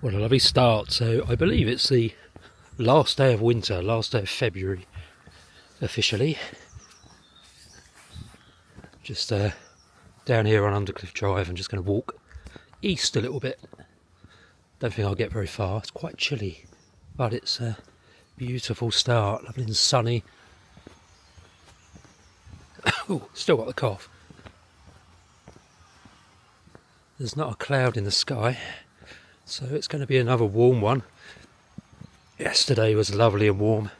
What a lovely start. So I believe it's the last day of winter, last day of February officially. Just down here on Undercliff Drive. I'm just going to walk east a little bit. Don't think I'll get very far. It's quite chilly, but it's a beautiful start, lovely and sunny. Oh, still got the cough. There's not a cloud in the sky, so it's going to be another warm one. Yesterday was lovely and warm.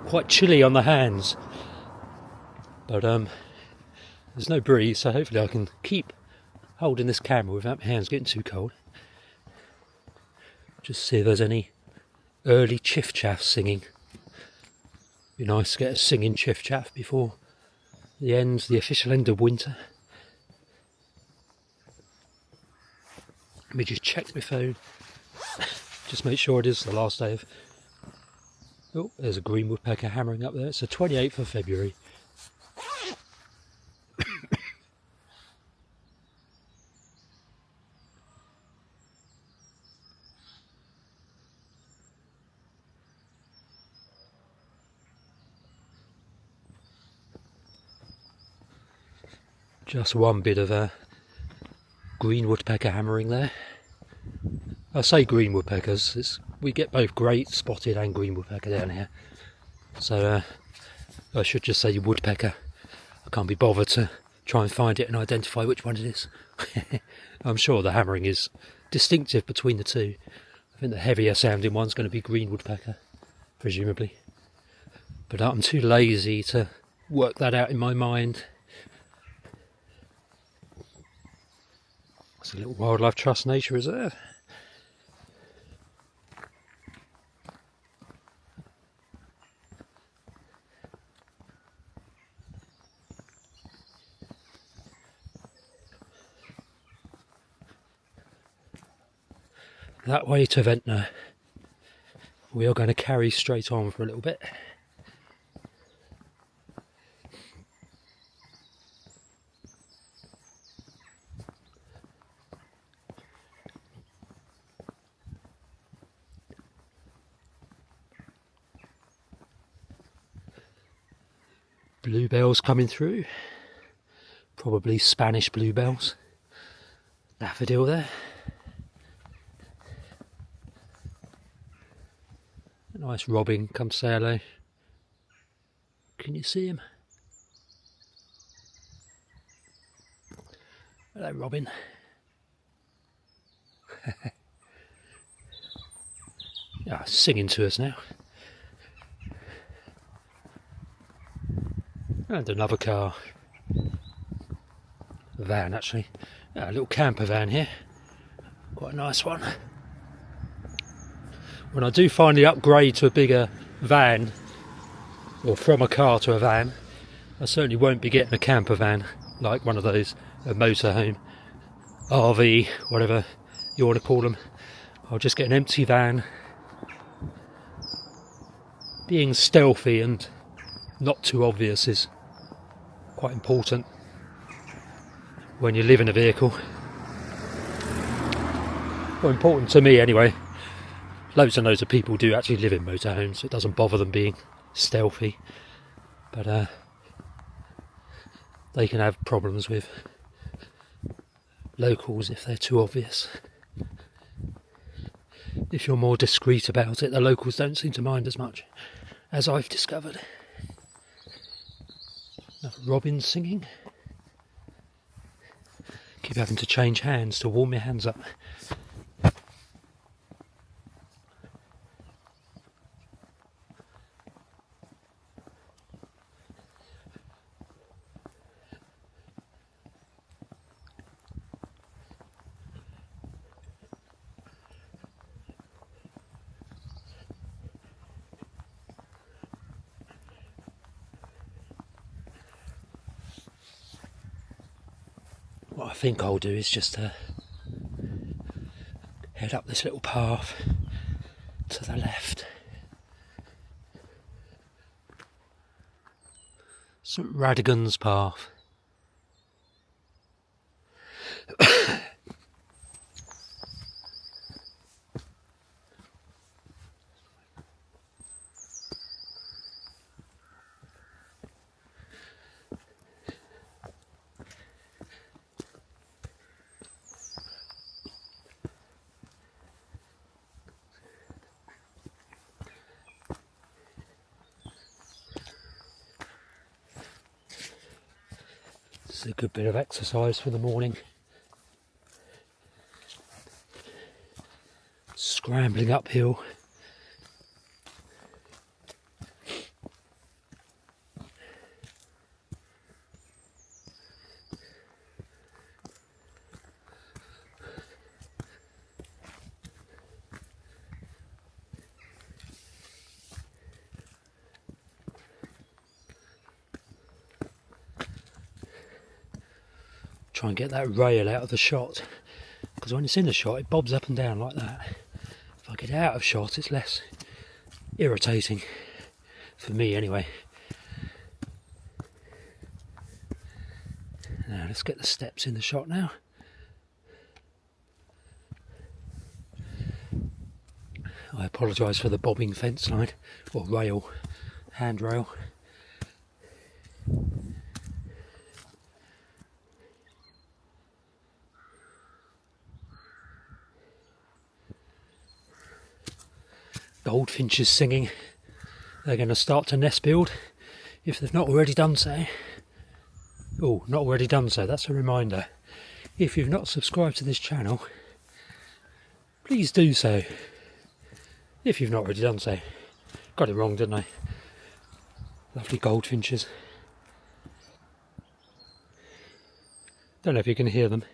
Quite chilly on the hands, but there's no breeze, so hopefully I can keep holding this camera without my hands getting too cold. Just see if there's any early chiff-chaff singing. Be nice to get a singing chiff-chaff before the official end of winter. Let me just check my phone, just make sure it is the last day of... Oh, there's a green woodpecker hammering up there. It's the 28th of February. Just one bit of a green woodpecker hammering there. I say green woodpeckers, we get both great spotted and green woodpecker down here. So I should just say woodpecker. I can't be bothered to try and find it and identify which one it is. I'm sure the hammering is distinctive between the two. I think the heavier sounding one's going to be green woodpecker, presumably. But I'm too lazy to work that out in my mind. It's a little Wildlife Trust Nature Reserve. That way to Ventnor. We are going to carry straight on for a little bit. Bluebells coming through. Probably Spanish bluebells. Daffodil there. A nice robin, come say hello. Can you see him? Hello, robin. Yeah, singing to us now. And another car. A van, actually. Yeah, a little camper van here. Quite a nice one. When I do finally upgrade to a bigger van, or from a car to a van, I certainly won't be getting a camper van, like one of those, a motorhome, RV, whatever you want to call them. I'll just get an empty van. Being stealthy and not too obvious is quite important when you live in a vehicle. Well, important to me anyway. Loads and loads of people do actually live in motorhomes, so it doesn't bother them being stealthy. But they can have problems with locals if they're too obvious. If you're more discreet about it, the locals don't seem to mind as much, as I've discovered. Another robin singing. Keep having to change hands to warm my hands up. What I think I'll do is just head up this little path to the left. St Radigan's path. It's a good bit of exercise for the morning. Scrambling uphill. Try and get that rail out of the shot, because when it's in the shot it bobs up and down like that. If I get it out of shot it's less irritating, for me anyway. Now let's get the steps in the shot now. I apologise for the bobbing fence line, or rail, handrail. Goldfinches singing. They're going to start to nest build if they've not already done so. Oh, not already done so, that's a reminder. If you've not subscribed to this channel, please do so. If you've not already done so. Got it wrong, didn't I? Lovely goldfinches. Don't know if you can hear them.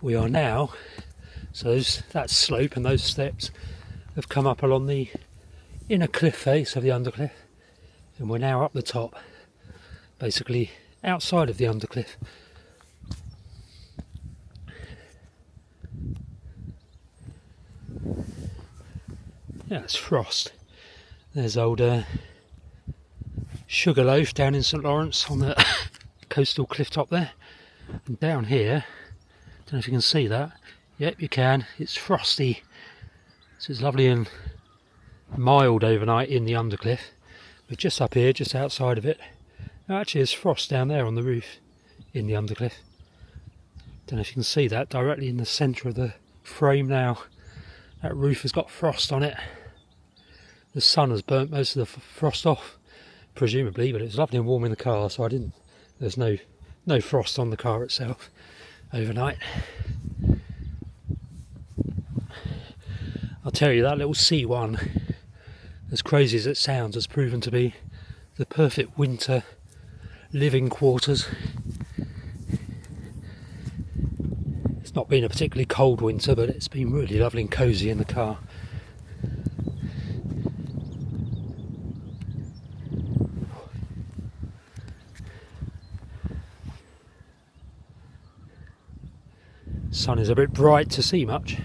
We are now, so that slope and those steps have come up along the inner cliff face of the Undercliff, and we're now up the top, basically outside of the Undercliff. Yeah, it's frost. There's old Sugarloaf down in St Lawrence on the coastal cliff top there, and down here, don't know if you can see that. Yep, you can. It's frosty. So it's lovely and mild overnight in the Undercliff. But just up here, just outside of it, actually there's frost down there on the roof in the Undercliff. Don't know if you can see that directly in the centre of the frame now. That roof has got frost on it. The sun has burnt most of the frost off, presumably, but it's lovely and warm in the car, so there's no frost on the car itself overnight. I'll tell you, that little C1, as crazy as it sounds, has proven to be the perfect winter living quarters. It's not been a particularly cold winter, but it's been really lovely and cosy in the car. Sun is a bit bright to see much.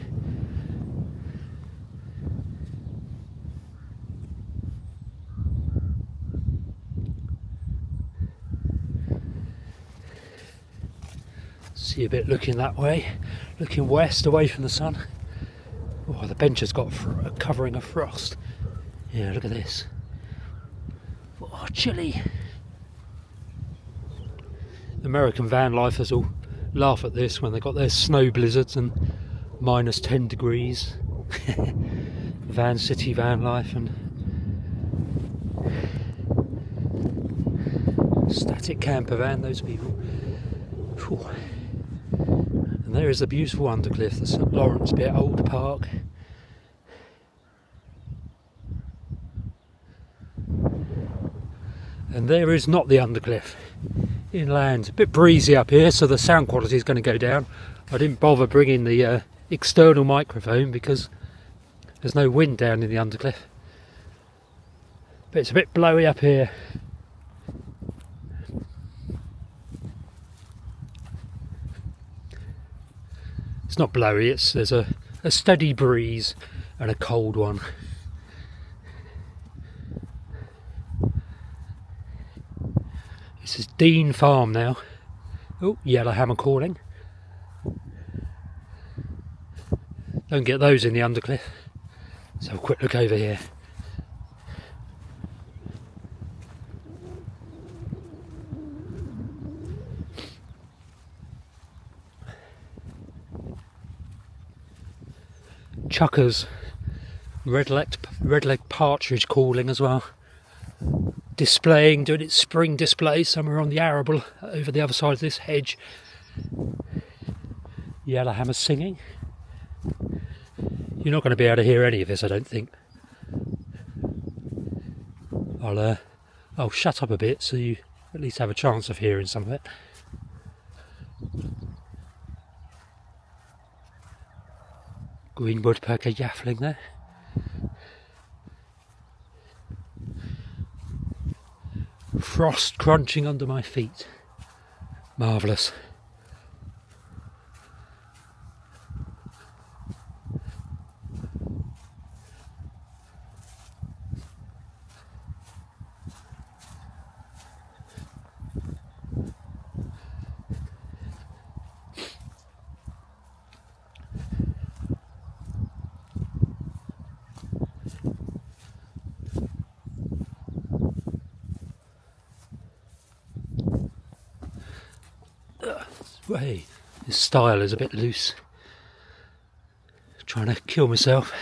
See a bit looking that way, looking west away from the sun. Oh, the bench has got a covering of frost. Yeah, look at this. Oh, chilly. American van lifers will laugh at this when they got their snow blizzards and -10 degrees. van life and static camper van, those people. Whew. And there is the beautiful Undercliff, the St Lawrence bit, old park. And there is not the Undercliff inland. A bit breezy up here, so the sound quality is going to go down. I didn't bother bringing the external microphone because there's no wind down in the Undercliff. But it's a bit blowy up here. It's not blowy, there's a steady breeze and a cold one. This is Dean Farm now. Oh, yellowhammer calling. Don't get those in the Undercliff. Let's have a quick look over here. Chuckers, red-legged partridge calling as well. Displaying, doing its spring display somewhere on the arable over the other side of this hedge. Yellowhammer singing. You're not going to be able to hear any of this, I don't think. I'll shut up a bit so you at least have a chance of hearing some of it. Green woodpecker yaffling there. Frost crunching under my feet. Marvellous. Hey, this stile is a bit loose. Trying to kill myself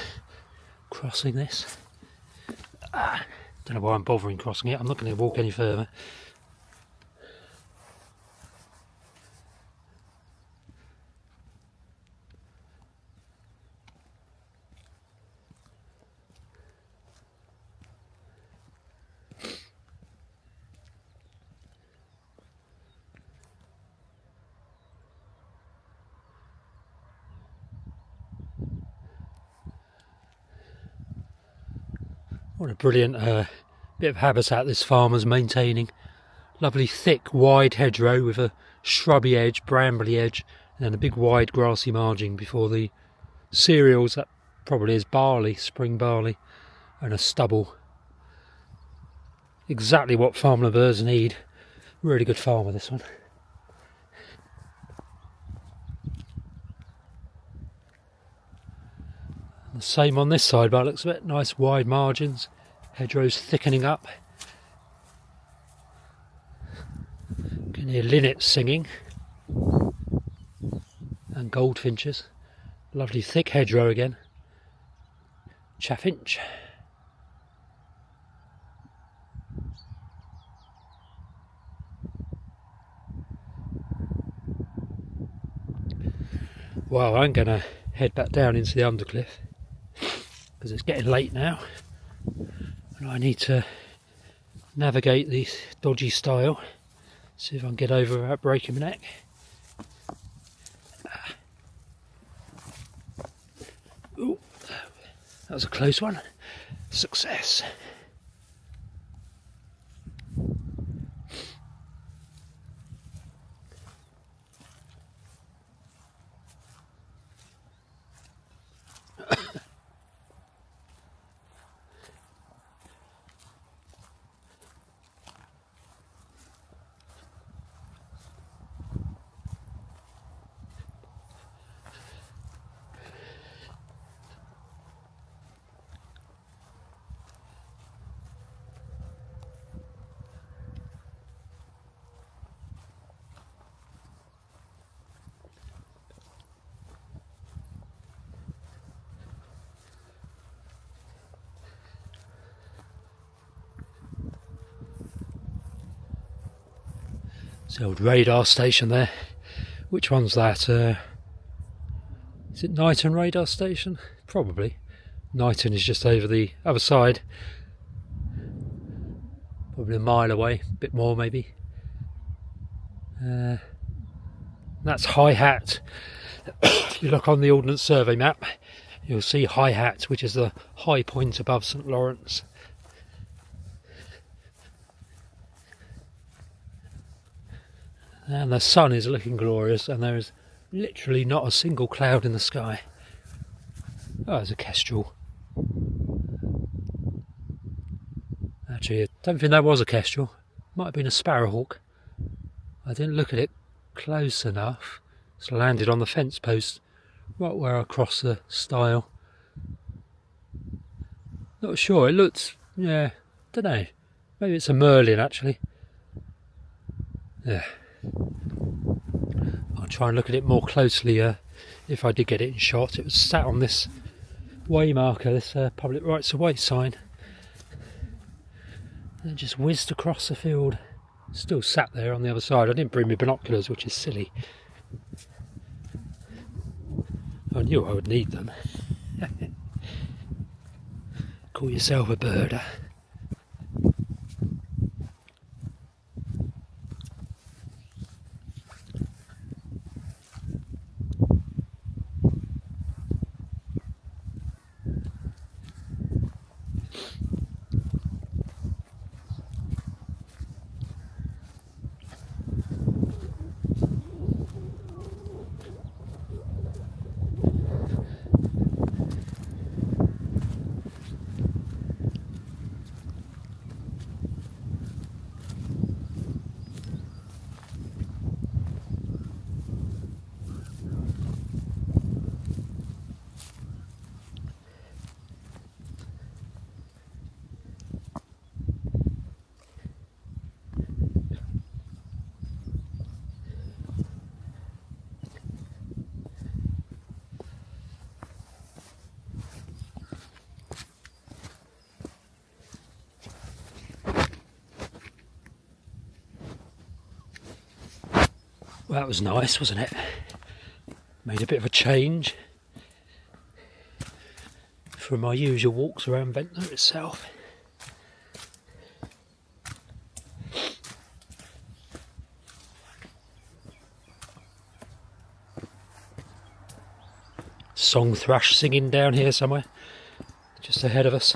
crossing this. Don't know why I'm bothering crossing it. I'm not going to walk any further. What a brilliant bit of habitat this farmer's maintaining. Lovely thick wide hedgerow with a shrubby edge, brambly edge, and then a big wide grassy margin before the cereals. That probably is barley, spring barley, and a stubble. Exactly what farm lovers need. Really good farmer, this one. The same on this side by the looks of it. Nice wide margins, hedgerows thickening up. You can hear linnets singing and goldfinches. Lovely thick hedgerow again. Chaffinch. Well, I'm going to head back down into the Undercliff because it's getting late now and I need to navigate the dodgy stile, see if I can get over without breaking my neck. Ooh, that was a close one. Success. the old radar station there. Which one's that? Is it Knighton radar station? Probably. Knighton is just over the other side. Probably a mile away, a bit more maybe. That's High Hat. If you look on the Ordnance Survey map, you'll see High Hat, which is the high point above St Lawrence. And the sun is looking glorious, and there is literally not a single cloud in the sky. Oh, there's a kestrel. Actually, I don't think that was a kestrel. Might have been a sparrowhawk. I didn't look at it close enough. It's landed on the fence post right where I crossed the stile. Not sure. It looks, yeah, don't know. Maybe it's a merlin actually. Yeah. I'll try and look at it more closely if I did get it in shot. It was sat on this way marker, this public rights of way sign. And it just whizzed across the field. Still sat there on the other side. I didn't bring my binoculars, which is silly. I knew I would need them. Call yourself a birder. Well, that was nice, wasn't it? Made a bit of a change from my usual walks around Ventnor itself. Song thrush singing down here somewhere, just ahead of us.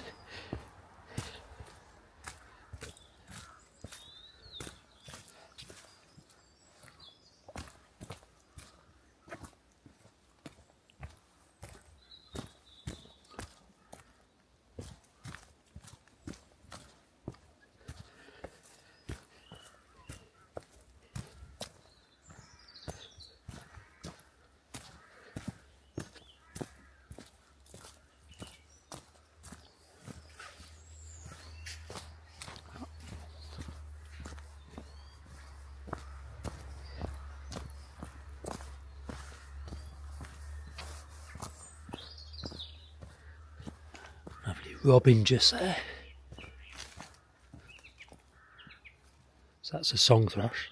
Robin just there. So that's a song thrush.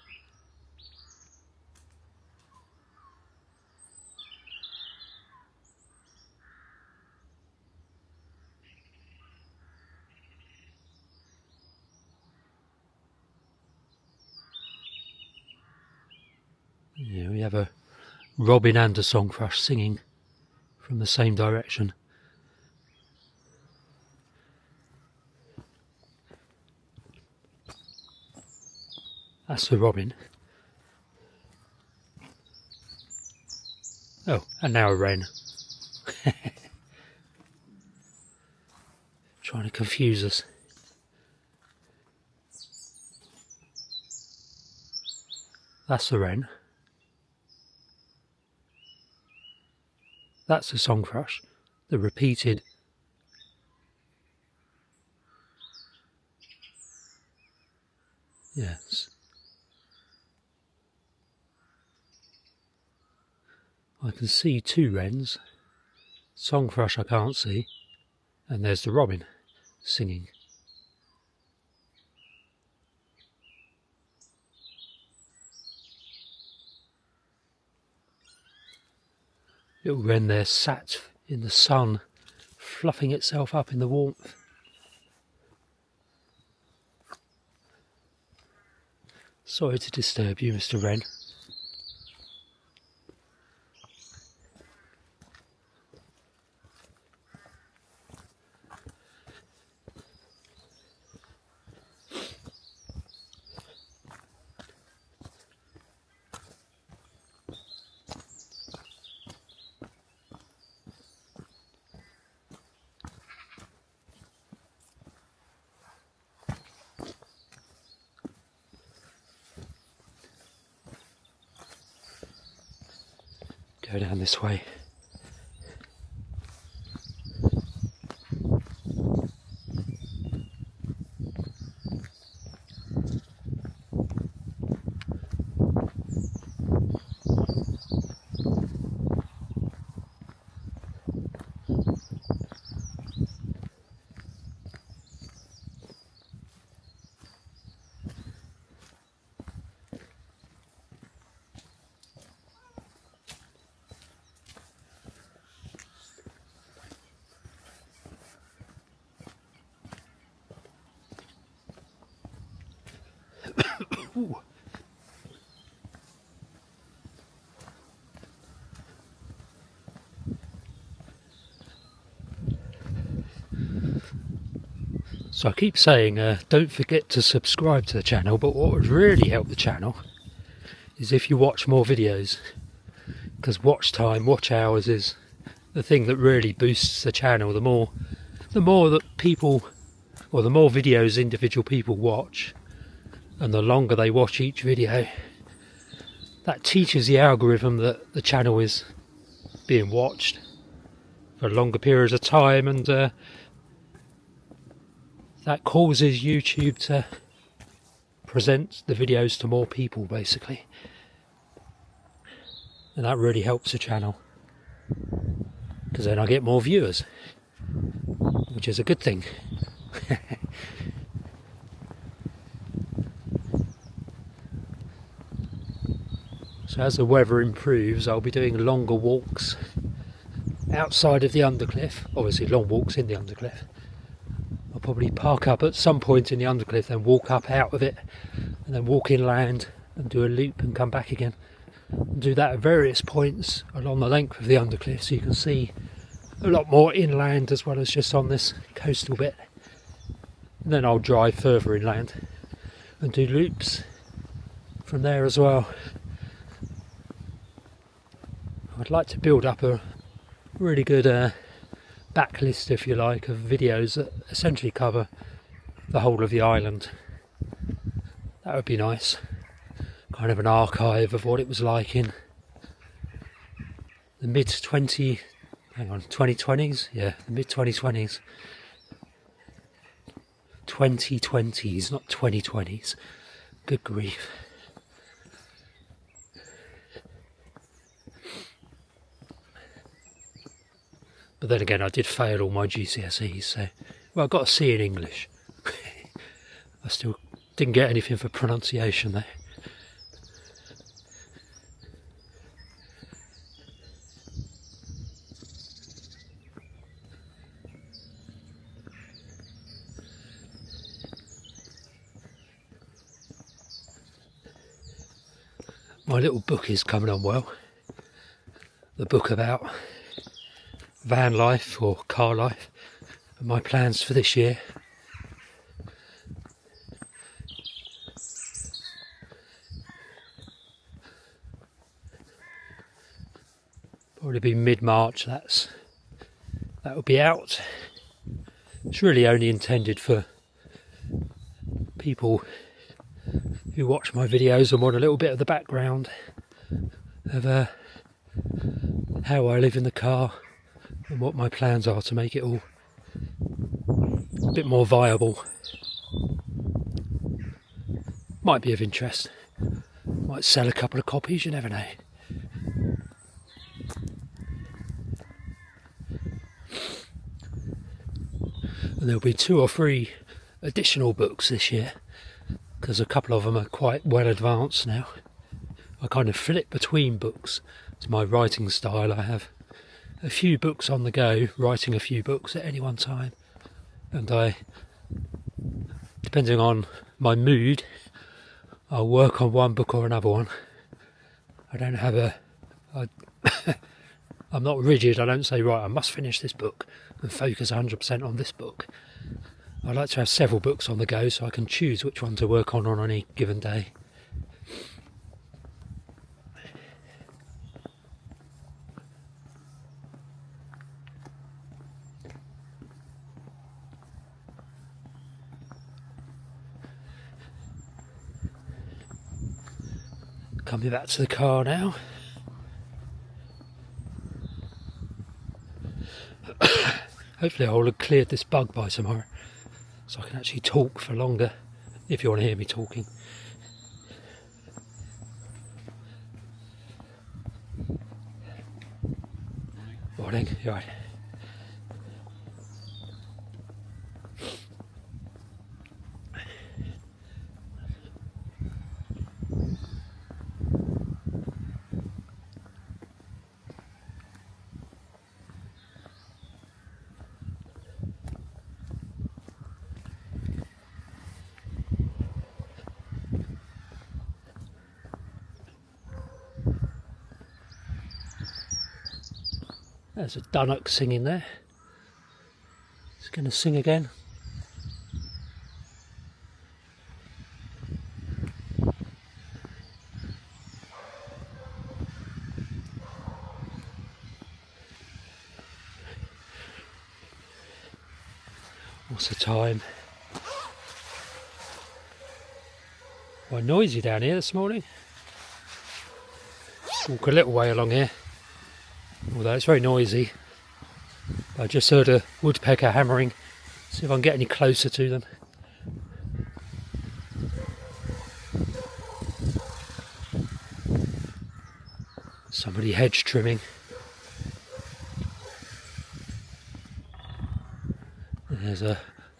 Yeah, we have a robin and a song thrush singing from the same direction. That's the robin. Oh, and now a wren. Trying to confuse us. That's the wren. That's the song thrush. The repeated. Yes. I can see two wrens. Song thrush I can't see. And there's the robin singing. Little wren there sat in the sun, fluffing itself up in the warmth. Sorry to disturb you, Mr. Wren. Go down this way. Ooh. So I keep saying don't forget to subscribe to the channel, but what would really help the channel is if you watch more videos, because watch time, watch hours is the thing that really boosts the channel. The more that people, or the more videos individual people watch, and the longer they watch each video, that teaches the algorithm that the channel is being watched for longer periods of time, and that causes YouTube to present the videos to more people, basically. And that really helps the channel, because then I get more viewers, which is a good thing. So as the weather improves, I'll be doing longer walks outside of the Undercliff. Obviously long walks in the Undercliff. I'll probably park up at some point in the Undercliff, then walk up out of it, and then walk inland and do a loop and come back again. And do that at various points along the length of the Undercliff, so you can see a lot more inland as well as just on this coastal bit. And then I'll drive further inland and do loops from there as well. I'd like to build up a really good backlist, if you like, of videos that essentially cover the whole of the island. That would be nice. Kind of an archive of what it was like in the mid-2020s? Yeah, the mid-2020s. 2020s, not 2020s. Good grief. But then again, I did fail all my GCSEs, so... Well, I got a C in English. I still didn't get anything for pronunciation, though. My little book is coming on well. The book about van life or car life and my plans for this year. Probably be mid-March. That will be out. It's really only intended for people who watch my videos and want a little bit of the background of how I live in the car and what my plans are to make it all a bit more viable. Might be of interest. Might sell a couple of copies, you never know. And there'll be 2 or 3 additional books this year, because a couple of them are quite well advanced now. I kind of flip between books. It's my writing style. I have a few books on the go, writing a few books at any one time, and depending on my mood, I'll work on one book or another one. I don't have I'm not rigid. I don't say, right, I must finish this book and focus 100% on this book. I like to have several books on the go so I can choose which one to work on any given day. Coming back to the car now. Hopefully I will have cleared this bug by tomorrow, so I can actually talk for longer, if you want to hear me talking. Morning, you alright? There's a dunnock singing there. It's going to sing again. What's the time? Quite noisy down here this morning. Walk a little way along here. Although it's very noisy. I just heard a woodpecker hammering. See if I can get any closer to them. Somebody hedge trimming.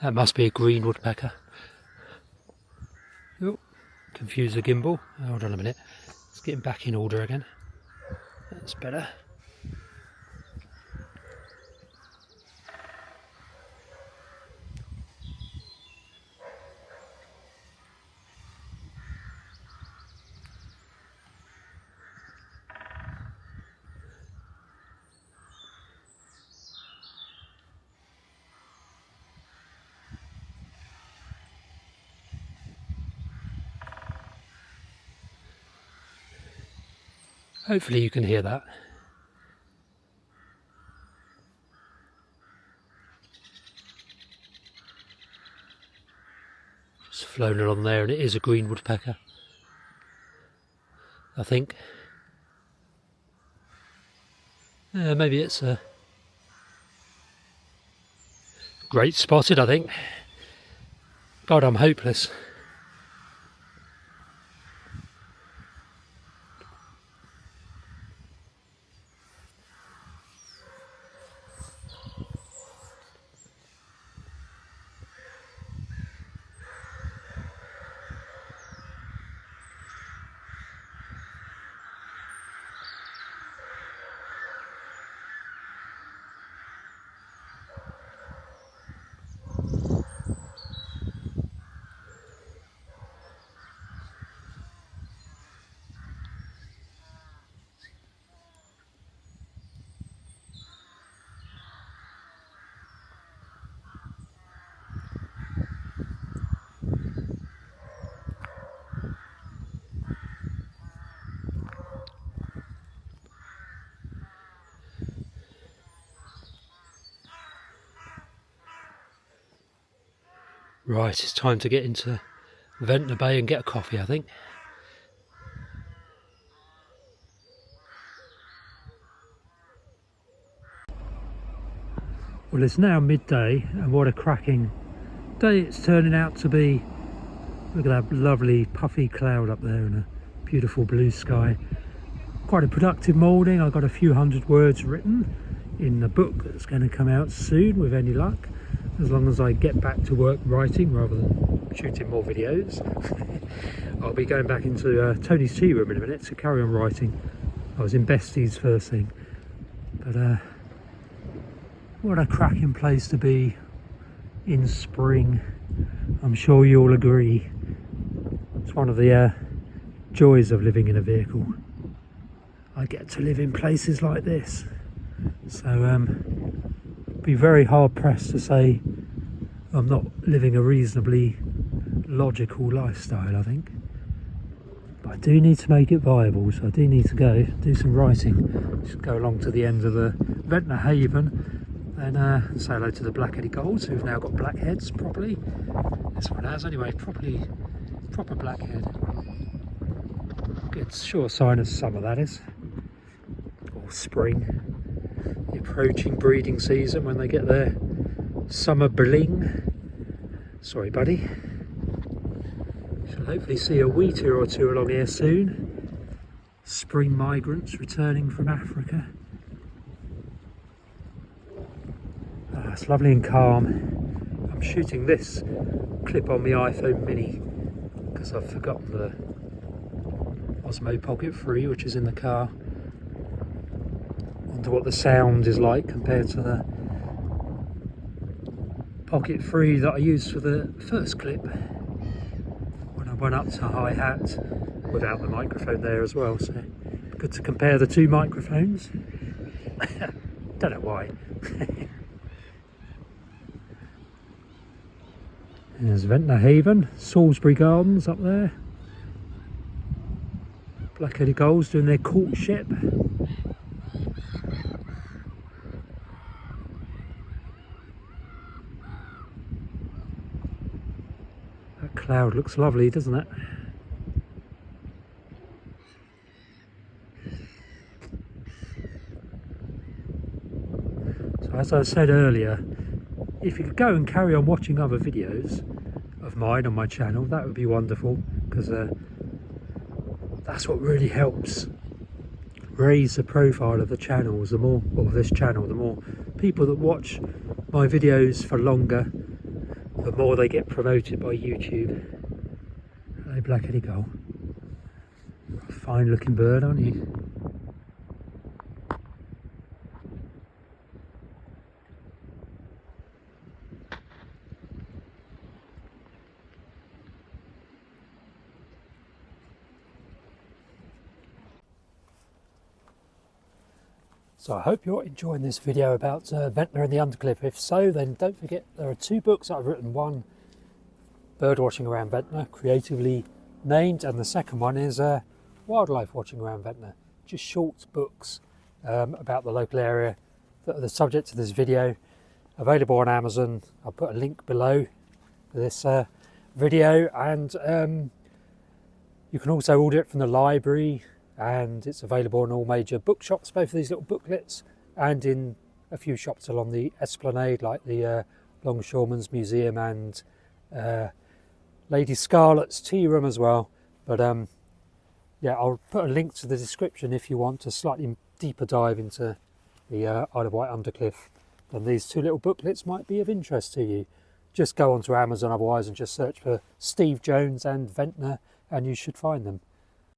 That must be a green woodpecker. Oh, confuse the gimbal. Hold on a minute. It's getting back in order again. That's better. Hopefully you can hear that. Just flown along there, and it is a green woodpecker, I think. Maybe it's a great spotted, I think. God, I'm hopeless. Right, it's time to get into Ventnor Bay and get a coffee, I think. Well, it's now midday, and what a cracking day it's turning out to be. Look at that lovely puffy cloud up there and a beautiful blue sky. Quite a productive morning. I've got a few hundred words written in a book that's going to come out soon with any luck, as long as I get back to work writing rather than shooting more videos. I'll be going back into Tony's tea room in a minute to carry on writing. I was in Bestie's first thing, but What a cracking place to be in spring. I'm sure you'll agree. It's one of the joys of living in a vehicle. I get to live in places like this. So be very hard pressed to say I'm not living a reasonably logical lifestyle, I think. But I do need to make it viable, so I do need to go do some writing. Just go along to the end of the Ventnor Haven and say hello to the black-headed gulls, who've now got black heads properly. This one has anyway, proper blackhead. Good sure sign of summer, that is, or spring. The approaching breeding season when they get their summer bling. Sorry, buddy. Shall hopefully see a wheatear or two along here soon. Spring migrants returning from Africa. Ah, it's lovely and calm. I'm shooting this clip on my iPhone mini because I've forgotten the Osmo Pocket 3, which is in the car. Wonder what the sound is like compared to the Pocket 3 that I used for the first clip when I went up to hi-hat without the microphone there as well. So good to compare the two microphones. Don't know why. There's Ventnor Haven, Salisbury Gardens up there. Black-headed gulls doing their courtship. That cloud looks lovely, doesn't it? So as I said earlier, if you could go and carry on watching other videos of mine on my channel, that would be wonderful, because that's what really helps raise the profile of the channels. The more, or this channel, the more people that watch my videos for longer, the more they get promoted by YouTube. Hello, black-headed gull. A fine looking bird, aren't you? So I hope you're enjoying this video about Ventnor and the Undercliff. If so, then don't forget there are two books that I've written. One, Bird Watching Around Ventnor, creatively named, and the second one is Wildlife Watching Around Ventnor. Just short books about the local area that are the subject of this video. Available on Amazon. I'll put a link below this video, and you can also order it from the library, and it's available in all major bookshops, both of these little booklets, and in a few shops along the Esplanade, like the Longshoremen's Museum and Lady Scarlett's Tea Room as well. But yeah, I'll put a link to the description if you want a slightly deeper dive into the Isle of Wight Undercliff. Then these two little booklets might be of interest to you. Just go onto Amazon otherwise and just search for Steve Jones and Ventnor, and you should find them.